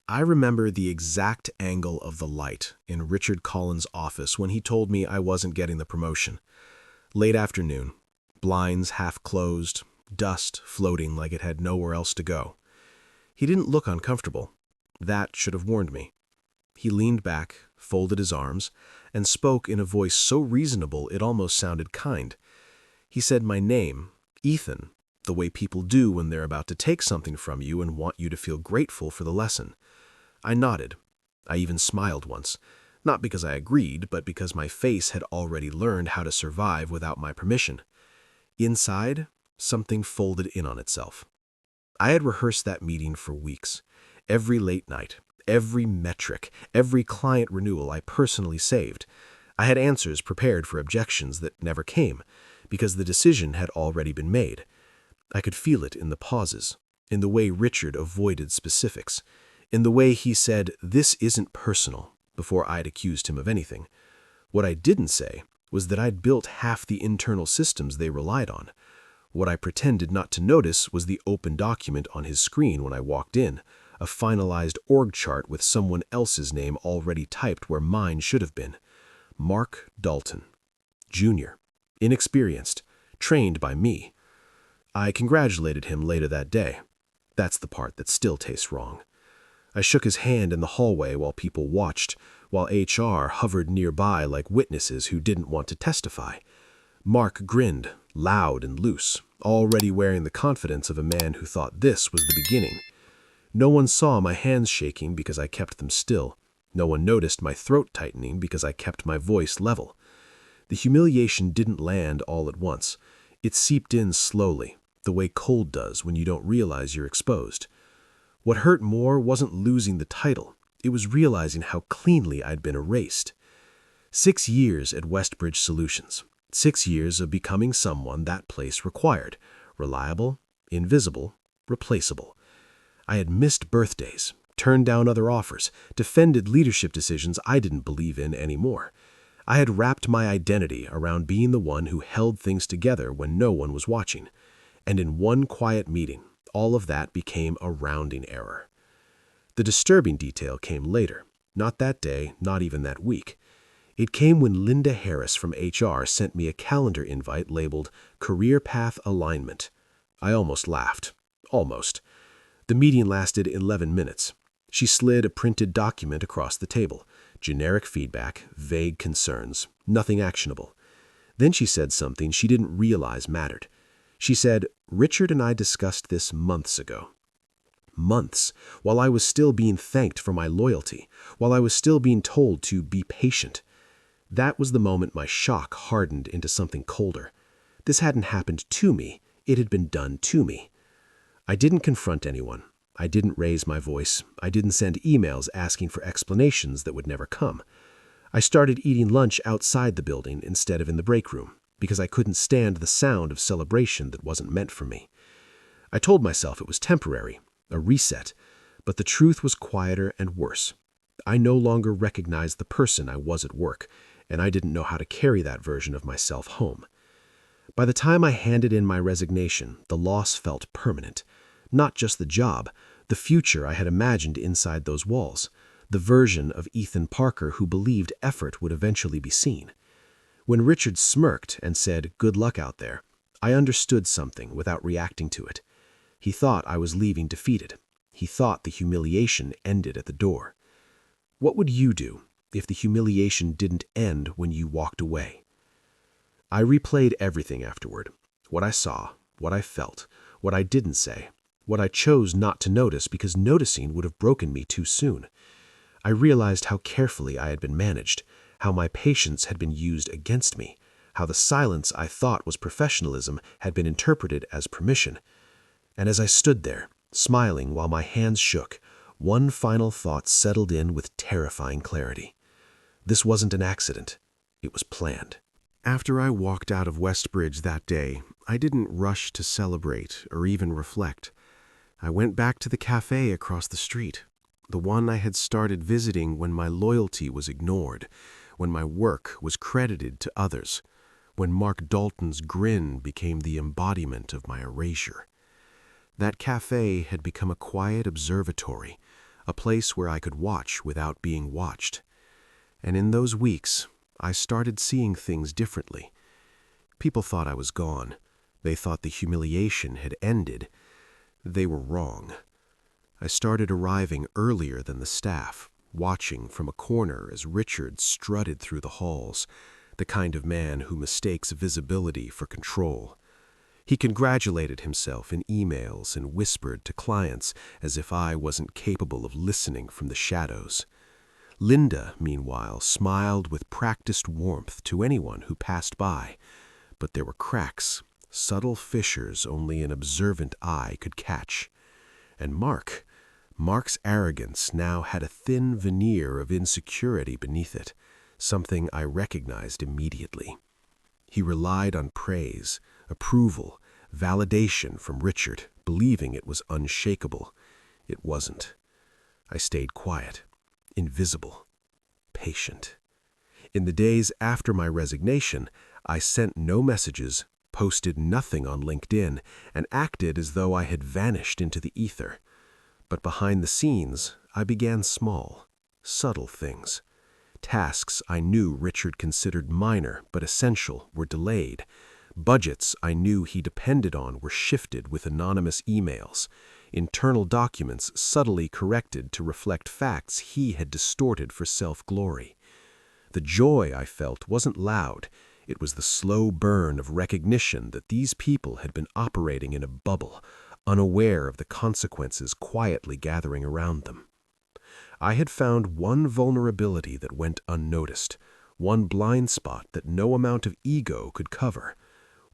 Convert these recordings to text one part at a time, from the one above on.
I remember the exact angle of the light in Richard Collins' office when he told me I wasn't getting the promotion. Late afternoon, blinds half closed, dust floating like it had nowhere else to go. He didn't look uncomfortable. That should have warned me. He leaned back, folded his arms, and spoke in a voice so reasonable it almost sounded kind. He said my name, Ethan, the way people do when they're about to take something from you and want you to feel grateful for the lesson. I nodded. I even smiled once, not because I agreed, but because my face had already learned how to survive without my permission. Inside, something folded in on itself. I had rehearsed that meeting for weeks. Every late night, every metric, every client renewal I personally saved. I had answers prepared for objections that never came, because the decision had already been made. I could feel it in the pauses, in the way Richard avoided specifics, in the way he said, "This isn't personal," before I'd accused him of anything. What I didn't say was that I'd built half the internal systems they relied on. What I pretended not to notice was the open document on his screen when I walked in, a finalized org chart with someone else's name already typed where mine should have been. Mark Dalton, Jr., inexperienced, trained by me. I congratulated him later that day. That's the part that still tastes wrong. I shook his hand in the hallway while people watched, while HR hovered nearby like witnesses who didn't want to testify. Mark grinned, loud and loose, already wearing the confidence of a man who thought this was the beginning. No one saw my hands shaking because I kept them still. No one noticed my throat tightening because I kept my voice level. The humiliation didn't land all at once. It seeped in slowly, the way cold does when you don't realize you're exposed. What hurt more wasn't losing the title. It was realizing how cleanly I'd been erased. 6 years at Westbridge Solutions. 6 years of becoming someone that place required. Reliable, invisible, replaceable. I had missed birthdays, turned down other offers, defended leadership decisions I didn't believe in anymore. I had wrapped my identity around being the one who held things together when no one was watching. And in one quiet meeting, all of that became a rounding error. The disturbing detail came later, not that day, not even that week. It came when Linda Harris from HR sent me a calendar invite labeled Career Path Alignment. I almost laughed. Almost. The meeting lasted 11 minutes. She slid a printed document across the table. Generic feedback, vague concerns, nothing actionable. Then she said something she didn't realize mattered. She said, "Richard and I discussed this months ago." Months, while I was still being thanked for my loyalty, while I was still being told to be patient. That was the moment my shock hardened into something colder. This hadn't happened to me, it had been done to me. I didn't confront anyone. I didn't raise my voice. I didn't send emails asking for explanations that would never come. I started eating lunch outside the building instead of in the break room, because I couldn't stand the sound of celebration that wasn't meant for me. I told myself it was temporary, a reset, but the truth was quieter and worse. I no longer recognized the person I was at work, and I didn't know how to carry that version of myself home. By the time I handed in my resignation, the loss felt permanent. Not just the job, the future I had imagined inside those walls, the version of Ethan Parker who believed effort would eventually be seen. When Richard smirked and said, "Good luck out there," I understood something without reacting to it. He thought I was leaving defeated. He thought the humiliation ended at the door. What would you do if the humiliation didn't end when you walked away? I replayed everything afterward. What I saw, what I felt, what I didn't say, what I chose not to notice because noticing would have broken me too soon. I realized how carefully I had been managed, how my patience had been used against me, how the silence I thought was professionalism had been interpreted as permission. And as I stood there, smiling while my hands shook, one final thought settled in with terrifying clarity. This wasn't an accident. It was planned. After I walked out of Westbridge that day, I didn't rush to celebrate or even reflect. I went back to the cafe across the street, the one I had started visiting when my loyalty was ignored, when my work was credited to others, when Mark Dalton's grin became the embodiment of my erasure. That cafe had become a quiet observatory, a place where I could watch without being watched. And in those weeks, I started seeing things differently. People thought I was gone. They thought the humiliation had ended. They were wrong. I started arriving earlier than the staff, watching from a corner as Richard strutted through the halls, the kind of man who mistakes visibility for control. He congratulated himself in emails and whispered to clients as if I wasn't capable of listening from the shadows. Linda, meanwhile, smiled with practiced warmth to anyone who passed by, but there were cracks, subtle fissures only an observant eye could catch. And Mark's arrogance now had a thin veneer of insecurity beneath it, something I recognized immediately. He relied on praise, approval, validation from Richard, believing it was unshakable. It wasn't. I stayed quiet, invisible, patient. In the days after my resignation, I sent no messages, posted nothing on LinkedIn, and acted as though I had vanished into the ether. But behind the scenes, I began small, subtle things. Tasks I knew Richard considered minor but essential were delayed. Budgets I knew he depended on were shifted with anonymous emails. Internal documents subtly corrected to reflect facts he had distorted for self-glory. The joy I felt wasn't loud. It was the slow burn of recognition that these people had been operating in a bubble, unaware of the consequences quietly gathering around them. I had found one vulnerability that went unnoticed, one blind spot that no amount of ego could cover.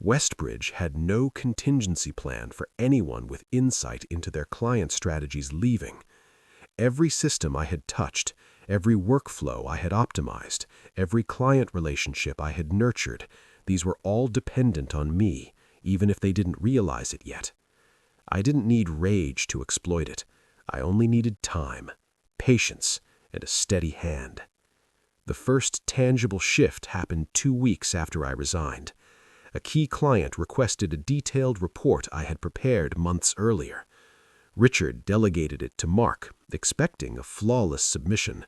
Westbridge had no contingency plan for anyone with insight into their client strategies leaving. Every system I had touched, every workflow I had optimized, every client relationship I had nurtured, these were all dependent on me, even if they didn't realize it yet. I didn't need rage to exploit it. I only needed time, patience, and a steady hand. The first tangible shift happened 2 weeks after I resigned. A key client requested a detailed report I had prepared months earlier. Richard delegated it to Mark, expecting a flawless submission.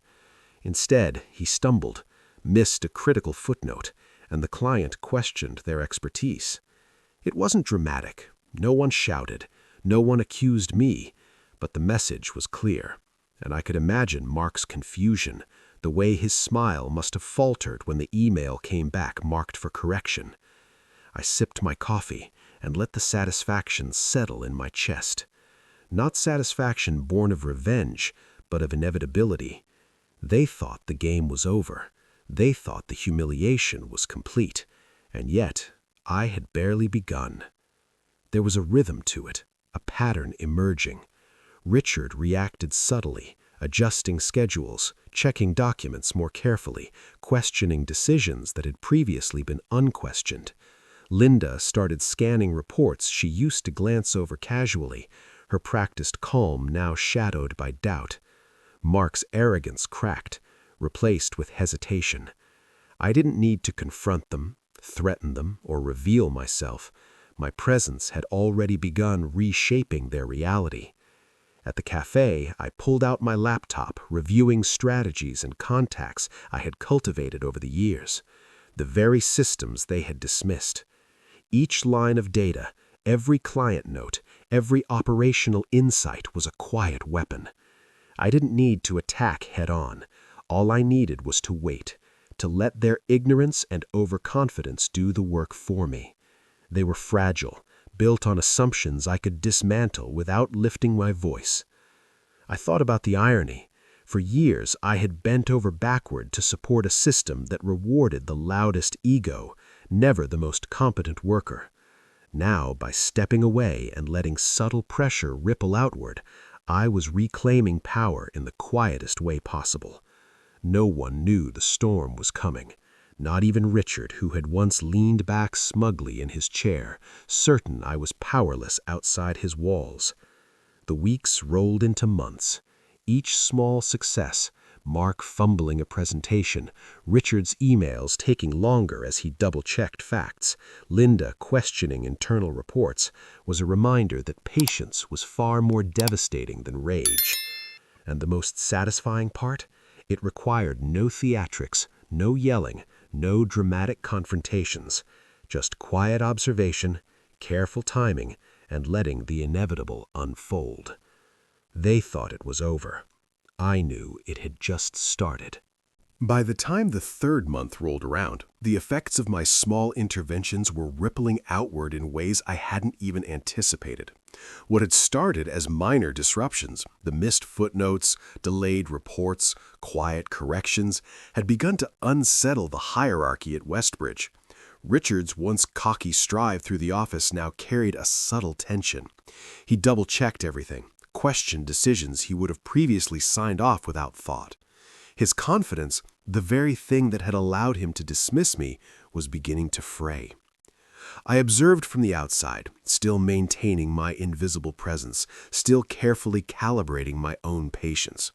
Instead, he stumbled, missed a critical footnote, and the client questioned their expertise. It wasn't dramatic. No one shouted. No one accused me. But the message was clear, and I could imagine Mark's confusion, the way his smile must have faltered when the email came back marked for correction. I sipped my coffee and let the satisfaction settle in my chest. Not satisfaction born of revenge, but of inevitability. They thought the game was over. They thought the humiliation was complete. And yet, I had barely begun. There was a rhythm to it, a pattern emerging. Richard reacted subtly, adjusting schedules, checking documents more carefully, questioning decisions that had previously been unquestioned. Linda started scanning reports she used to glance over casually, her practiced calm now shadowed by doubt. Mark's arrogance cracked, replaced with hesitation. I didn't need to confront them, threaten them, or reveal myself. My presence had already begun reshaping their reality. At the cafe, I pulled out my laptop, reviewing strategies and contacts I had cultivated over the years, the very systems they had dismissed. Each line of data, every client note, every operational insight was a quiet weapon. I didn't need to attack head-on. All I needed was to wait, to let their ignorance and overconfidence do the work for me. They were fragile, built on assumptions I could dismantle without lifting my voice. I thought about the irony. For years, I had bent over backward to support a system that rewarded the loudest ego, never the most competent worker. Now, by stepping away and letting subtle pressure ripple outward, I was reclaiming power in the quietest way possible. No one knew the storm was coming. Not even Richard, who had once leaned back smugly in his chair, certain I was powerless outside his walls. The weeks rolled into months. Each small success, Mark fumbling a presentation, Richard's emails taking longer as he double-checked facts, Linda questioning internal reports, was a reminder that patience was far more devastating than rage. And the most satisfying part? It required no theatrics, no yelling, no dramatic confrontations, just quiet observation, careful timing, and letting the inevitable unfold. They thought it was over. I knew it had just started. By the time the third month rolled around, the effects of my small interventions were rippling outward in ways I hadn't even anticipated. What had started as minor disruptions, the missed footnotes, delayed reports, quiet corrections, had begun to unsettle the hierarchy at Westbridge. Richard's once cocky stride through the office now carried a subtle tension. He double-checked everything, questioned decisions he would have previously signed off without thought. His confidence, the very thing that had allowed him to dismiss me, was beginning to fray. I observed from the outside, still maintaining my invisible presence, still carefully calibrating my own patience.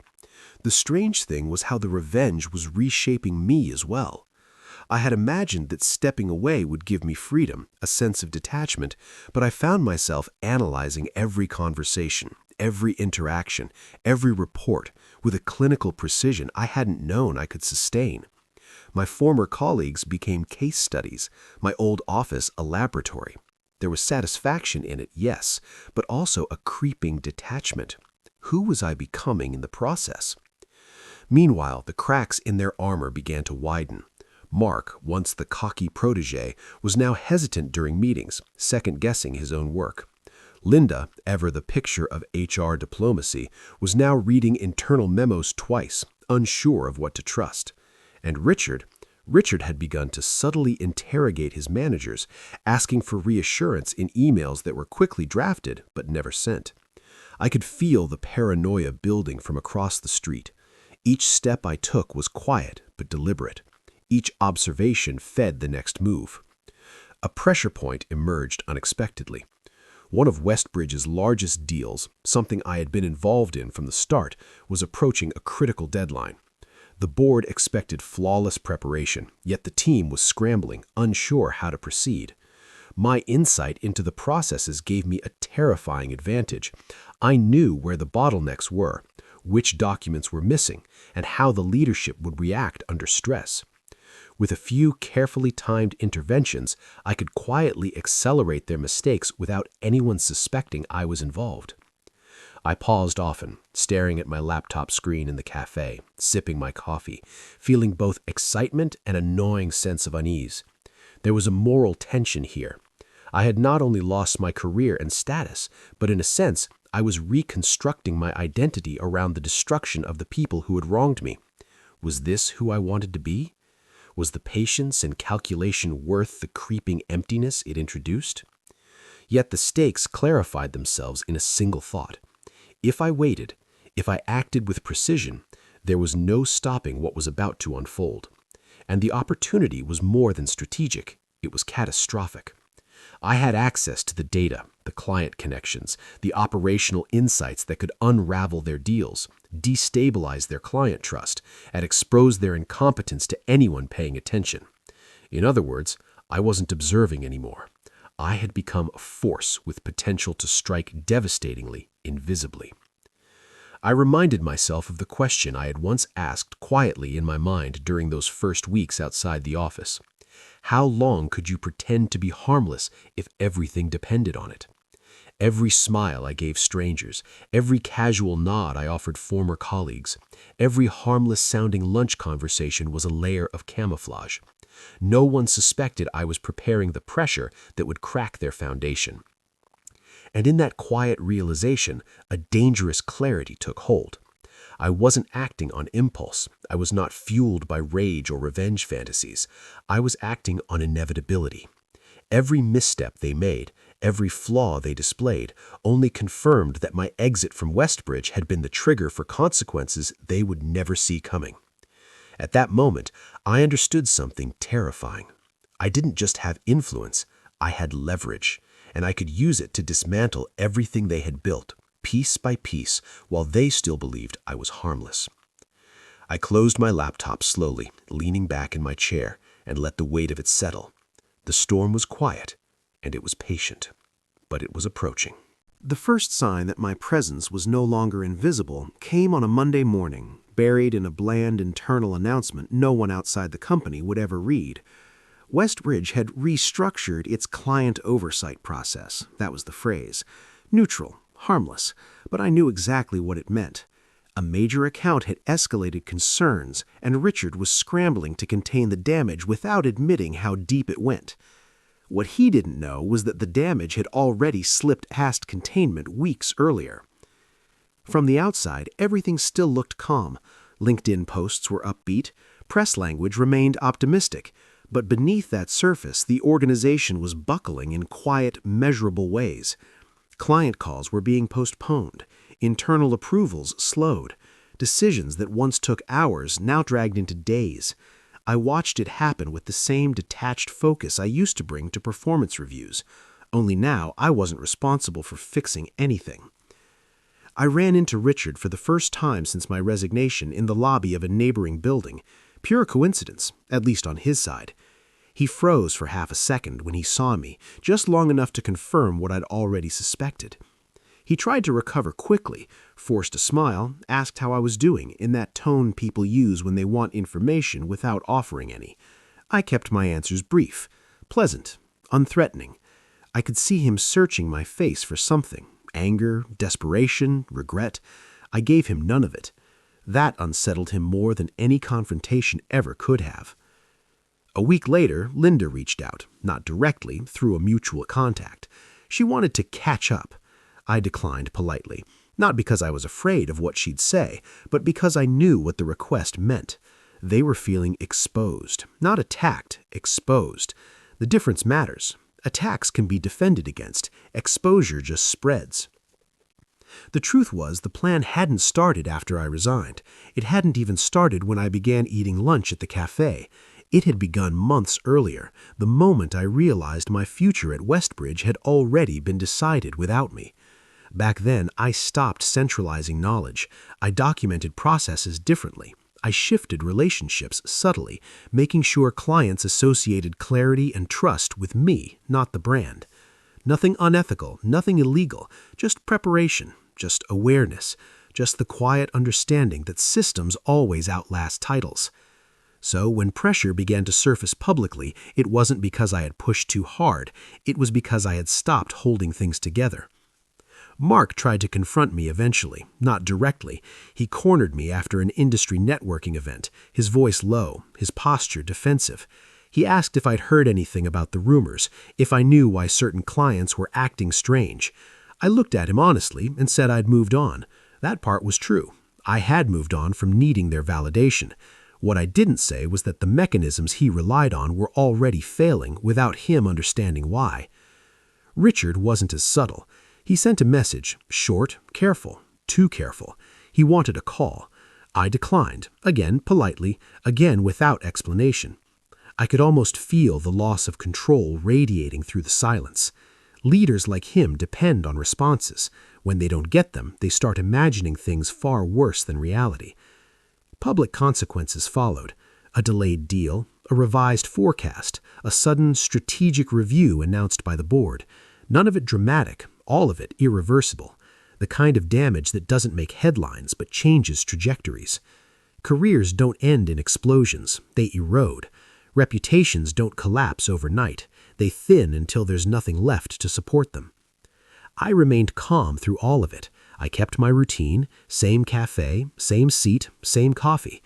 The strange thing was how the revenge was reshaping me as well. I had imagined that stepping away would give me freedom, a sense of detachment, but I found myself analyzing every conversation, every interaction, every report, with a clinical precision I hadn't known I could sustain. My former colleagues became case studies, my old office a laboratory. There was satisfaction in it, yes, but also a creeping detachment. Who was I becoming in the process? Meanwhile, the cracks in their armor began to widen. Mark, once the cocky protege, was now hesitant during meetings, second-guessing his own work. Linda, ever the picture of HR diplomacy, was now reading internal memos twice, unsure of what to trust. And Richard had begun to subtly interrogate his managers, asking for reassurance in emails that were quickly drafted but never sent. I could feel the paranoia building from across the street. Each step I took was quiet but deliberate. Each observation fed the next move. A pressure point emerged unexpectedly. One of Westbridge's largest deals, something I had been involved in from the start, was approaching a critical deadline. The board expected flawless preparation, yet the team was scrambling, unsure how to proceed. My insight into the processes gave me a terrifying advantage. I knew where the bottlenecks were, which documents were missing, and how the leadership would react under stress. With a few carefully timed interventions, I could quietly accelerate their mistakes without anyone suspecting I was involved. I paused often, staring at my laptop screen in the cafe, sipping my coffee, feeling both excitement and a gnawing sense of unease. There was a moral tension here. I had not only lost my career and status, but in a sense, I was reconstructing my identity around the destruction of the people who had wronged me. Was this who I wanted to be? Was the patience and calculation worth the creeping emptiness it introduced? Yet the stakes clarified themselves in a single thought. If I waited, if I acted with precision, there was no stopping what was about to unfold. And the opportunity was more than strategic, it was catastrophic. I had access to the data, the client connections, the operational insights that could unravel their deals, destabilize their client trust, and expose their incompetence to anyone paying attention. In other words, I wasn't observing anymore. I had become a force with potential to strike devastatingly, invisibly. I reminded myself of the question I had once asked quietly in my mind during those first weeks outside the office. How long could you pretend to be harmless if everything depended on it? Every smile I gave strangers, every casual nod I offered former colleagues, every harmless-sounding lunch conversation was a layer of camouflage. No one suspected I was preparing the pressure that would crack their foundation. And in that quiet realization, a dangerous clarity took hold. I wasn't acting on impulse. I was not fueled by rage or revenge fantasies. I was acting on inevitability. Every misstep they made, every flaw they displayed, only confirmed that my exit from Westbridge had been the trigger for consequences they would never see coming. At that moment, I understood something terrifying. I didn't just have influence, I had leverage, and I could use it to dismantle everything they had built, piece by piece, while they still believed I was harmless. I closed my laptop slowly, leaning back in my chair, and let the weight of it settle. The storm was quiet, and it was patient, but it was approaching. The first sign that my presence was no longer invisible came on a Monday morning, buried in a bland internal announcement no one outside the company would ever read. Westbridge had restructured its client oversight process. That was the phrase. Neutral, harmless, but I knew exactly what it meant. A major account had escalated concerns, and Richard was scrambling to contain the damage without admitting how deep it went. What he didn't know was that the damage had already slipped past containment weeks earlier. From the outside, everything still looked calm. LinkedIn posts were upbeat, press language remained optimistic, but beneath that surface, the organization was buckling in quiet, measurable ways. Client calls were being postponed, internal approvals slowed, decisions that once took hours now dragged into days. I watched it happen with the same detached focus I used to bring to performance reviews, only now I wasn't responsible for fixing anything. I ran into Richard for the first time since my resignation in the lobby of a neighboring building. Pure coincidence, at least on his side. He froze for half a second when he saw me, just long enough to confirm what I'd already suspected. He tried to recover quickly, forced a smile, asked how I was doing in that tone people use when they want information without offering any. I kept my answers brief, pleasant, unthreatening. I could see him searching my face for something, anger, desperation, regret. I gave him none of it. That unsettled him more than any confrontation ever could have. A week later, Linda reached out, not directly, through a mutual contact. She wanted to catch up. I declined politely, not because I was afraid of what she'd say, but because I knew what the request meant. They were feeling exposed, not attacked, exposed. The difference matters. Attacks can be defended against. Exposure just spreads. The truth was, the plan hadn't started after I resigned. It hadn't even started when I began eating lunch at the cafe. It had begun months earlier, the moment I realized my future at Westbridge had already been decided without me. Back then, I stopped centralizing knowledge. I documented processes differently. I shifted relationships subtly, making sure clients associated clarity and trust with me, not the brand. Nothing unethical, nothing illegal, just preparation, just awareness, just the quiet understanding that systems always outlast titles. So when pressure began to surface publicly, it wasn't because I had pushed too hard, it was because I had stopped holding things together. Mark tried to confront me eventually, not directly. He cornered me after an industry networking event, his voice low, his posture defensive. He asked if I'd heard anything about the rumors, if I knew why certain clients were acting strange. I looked at him honestly and said I'd moved on. That part was true. I had moved on from needing their validation. What I didn't say was that the mechanisms he relied on were already failing without him understanding why. Richard wasn't as subtle. He sent a message, short, careful, too careful. He wanted a call. I declined, again politely, again without explanation. I could almost feel the loss of control radiating through the silence. Leaders like him depend on responses. When they don't get them, they start imagining things far worse than reality. Public consequences followed. A delayed deal, a revised forecast, a sudden strategic review announced by the board. None of it dramatic, all of it irreversible. The kind of damage that doesn't make headlines but changes trajectories. Careers don't end in explosions, they erode. Reputations don't collapse overnight, they thin until there's nothing left to support them. I remained calm through all of it. I kept my routine, same cafe, same seat, same coffee.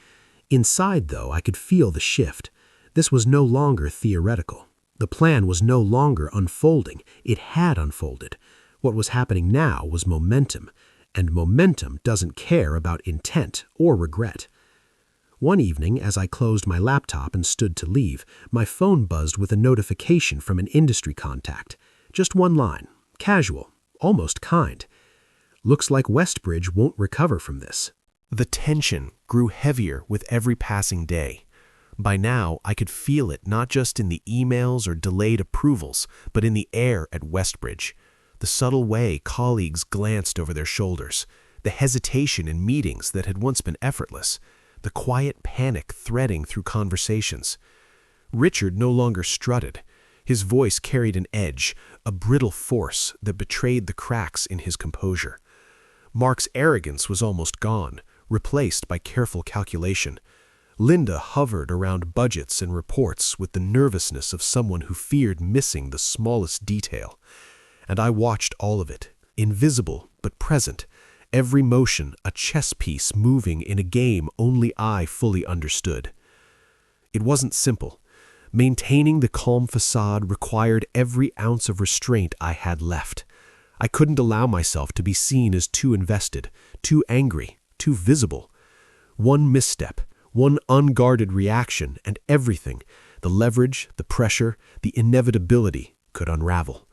Inside, though, I could feel the shift. This was no longer theoretical. The plan was no longer unfolding. It had unfolded. What was happening now was momentum, and momentum doesn't care about intent or regret. One evening, as I closed my laptop and stood to leave, my phone buzzed with a notification from an industry contact. Just one line, casual, almost kind. Looks like Westbridge won't recover from this. The tension grew heavier with every passing day. By now, I could feel it not just in the emails or delayed approvals, but in the air at Westbridge. The subtle way colleagues glanced over their shoulders, the hesitation in meetings that had once been effortless, the quiet panic threading through conversations. Richard no longer strutted. His voice carried an edge, a brittle force that betrayed the cracks in his composure. Mark's arrogance was almost gone, replaced by careful calculation. Linda hovered around budgets and reports with the nervousness of someone who feared missing the smallest detail. And I watched all of it, invisible but present, every motion a chess piece moving in a game only I fully understood. It wasn't simple. Maintaining the calm facade required every ounce of restraint I had left. I couldn't allow myself to be seen as too invested, too angry, too visible. One misstep, one unguarded reaction, and everything, the leverage, the pressure, the inevitability, could unravel.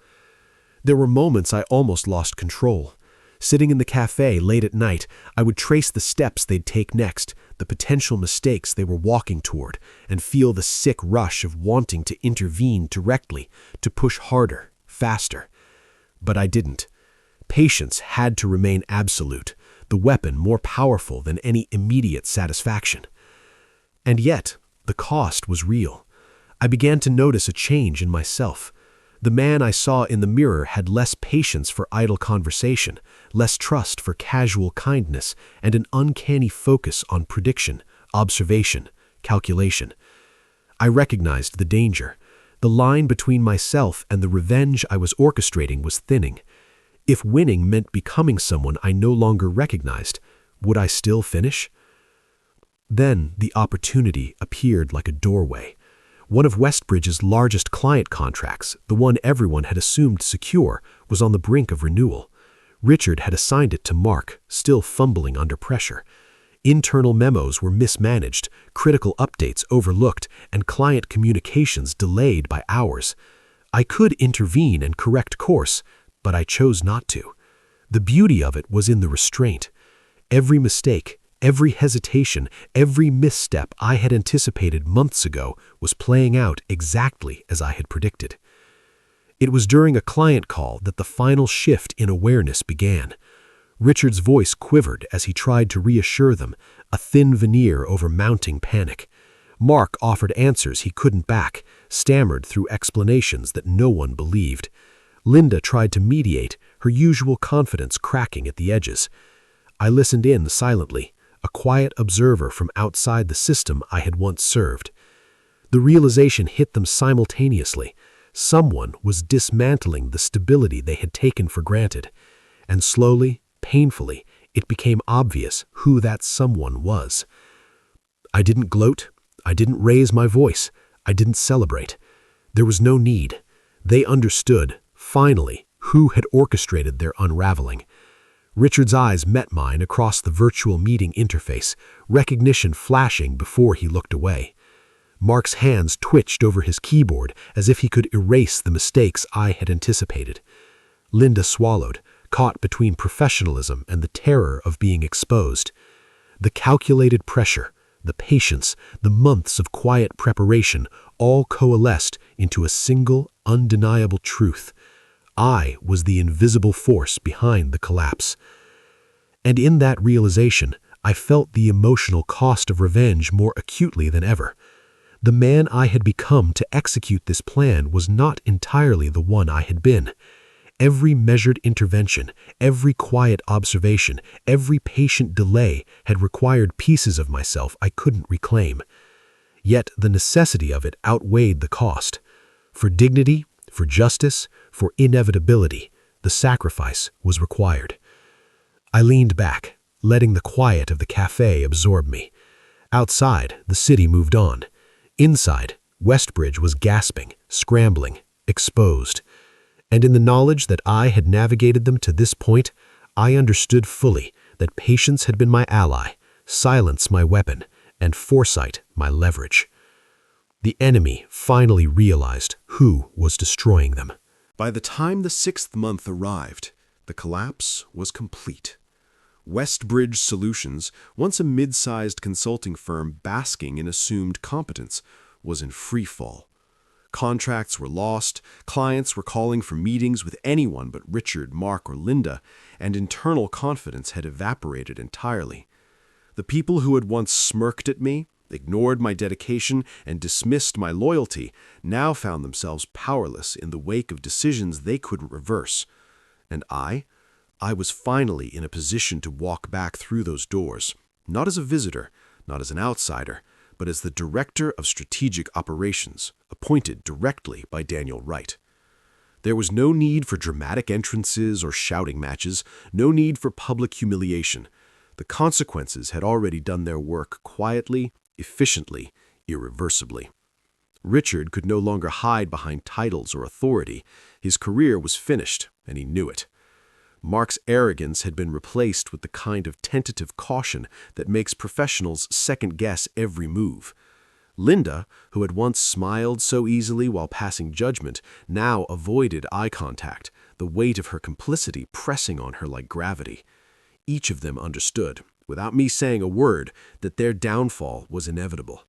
There were moments I almost lost control. Sitting in the cafe late at night, I would trace the steps they'd take next, the potential mistakes they were walking toward, and feel the sick rush of wanting to intervene directly, to push harder, faster. But I didn't. Patience had to remain absolute, the weapon more powerful than any immediate satisfaction. And yet, the cost was real. I began to notice a change in myself. The man I saw in the mirror had less patience for idle conversation, less trust for casual kindness, and an uncanny focus on prediction, observation, calculation. I recognized the danger. The line between myself and the revenge I was orchestrating was thinning. If winning meant becoming someone I no longer recognized, would I still finish? Then the opportunity appeared like a doorway. One of Westbridge's largest client contracts, the one everyone had assumed secure, was on the brink of renewal. Richard had assigned it to Mark, still fumbling under pressure. Internal memos were mismanaged, critical updates overlooked, and client communications delayed by hours. I could intervene and correct course, but I chose not to. The beauty of it was in the restraint. Every mistake, every hesitation, every misstep I had anticipated months ago was playing out exactly as I had predicted. It was during a client call that the final shift in awareness began. Richard's voice quivered as he tried to reassure them, a thin veneer over mounting panic. Mark offered answers he couldn't back, stammered through explanations that no one believed. Linda tried to mediate, her usual confidence cracking at the edges. I listened in silently, a quiet observer from outside the system I had once served. The realization hit them simultaneously. Someone was dismantling the stability they had taken for granted. And slowly, painfully, it became obvious who that someone was. I didn't gloat. I didn't raise my voice. I didn't celebrate. There was no need. They understood, finally, who had orchestrated their unraveling. Richard's eyes met mine across the virtual meeting interface, recognition flashing before he looked away. Mark's hands twitched over his keyboard as if he could erase the mistakes I had anticipated. Linda swallowed, caught between professionalism and the terror of being exposed. The calculated pressure, the patience, the months of quiet preparation all coalesced into a single, undeniable truth. I was the invisible force behind the collapse. And in that realization, I felt the emotional cost of revenge more acutely than ever. The man I had become to execute this plan was not entirely the one I had been. Every measured intervention, every quiet observation, every patient delay had required pieces of myself I couldn't reclaim. Yet the necessity of it outweighed the cost. For dignity, for justice, for inevitability, the sacrifice was required. I leaned back, letting the quiet of the cafe absorb me. Outside, the city moved on. Inside, Westbridge was gasping, scrambling, exposed. And in the knowledge that I had navigated them to this point, I understood fully that patience had been my ally, silence my weapon, and foresight my leverage. The enemy finally realized who was destroying them. By the time the 6th month arrived, the collapse was complete. Westbridge Solutions, once a mid-sized consulting firm basking in assumed competence, was in free fall. Contracts were lost, clients were calling for meetings with anyone but Richard, Mark, or Linda, and internal confidence had evaporated entirely. The people who had once smirked at me, ignored my dedication, and dismissed my loyalty, now found themselves powerless in the wake of decisions they couldn't reverse. And I was finally in a position to walk back through those doors, not as a visitor, not as an outsider, but as the director of strategic operations, appointed directly by Daniel Wright. There was no need for dramatic entrances or shouting matches, no need for public humiliation. The consequences had already done their work quietly, efficiently, irreversibly. Richard could no longer hide behind titles or authority. His career was finished, and he knew it. Mark's arrogance had been replaced with the kind of tentative caution that makes professionals second-guess every move. Linda, who had once smiled so easily while passing judgment, now avoided eye contact, the weight of her complicity pressing on her like gravity. Each of them understood, without me saying a word, that their downfall was inevitable.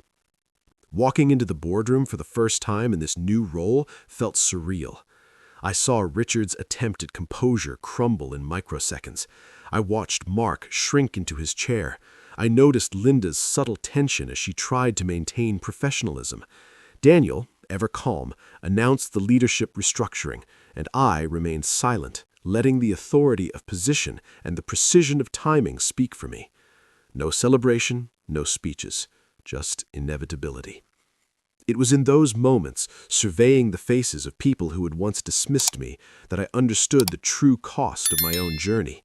Walking into the boardroom for the first time in this new role felt surreal. I saw Richard's attempt at composure crumble in microseconds. I watched Mark shrink into his chair. I noticed Linda's subtle tension as she tried to maintain professionalism. Daniel, ever calm, announced the leadership restructuring, and I remained silent, letting the authority of position and the precision of timing speak for me. No celebration, no speeches, just inevitability. It was in those moments, surveying the faces of people who had once dismissed me, that I understood the true cost of my own journey.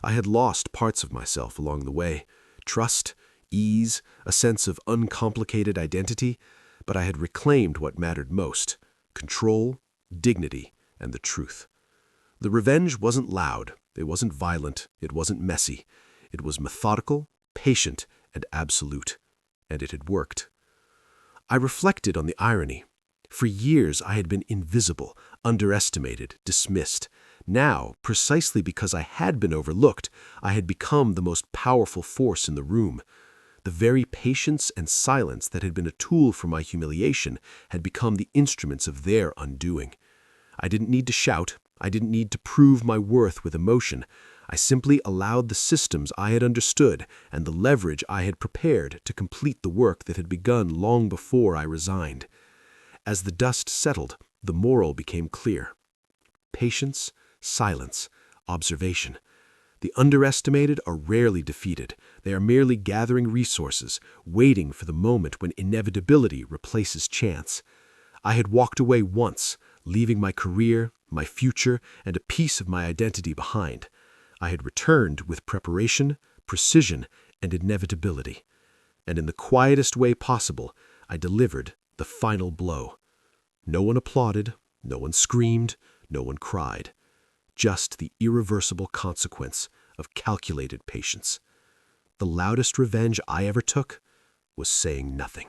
I had lost parts of myself along the way: trust, ease, a sense of uncomplicated identity, but I had reclaimed what mattered most: control, dignity, and the truth. The revenge wasn't loud, it wasn't violent, it wasn't messy. It was methodical, patient, and absolute. And it had worked. I reflected on the irony. For years I had been invisible, underestimated, dismissed. Now, precisely because I had been overlooked, I had become the most powerful force in the room. The very patience and silence that had been a tool for my humiliation had become the instruments of their undoing. I didn't need to shout. I didn't need to prove my worth with emotion. I simply allowed the systems I had understood and the leverage I had prepared to complete the work that had begun long before I resigned. As the dust settled, the moral became clear. Patience, silence, observation. The underestimated are rarely defeated. They are merely gathering resources, waiting for the moment when inevitability replaces chance. I had walked away once, leaving my career, my future, and a piece of my identity behind. I had returned with preparation, precision, and inevitability. And in the quietest way possible, I delivered the final blow. No one applauded, no one screamed, no one cried. Just the irreversible consequence of calculated patience. The loudest revenge I ever took was saying nothing.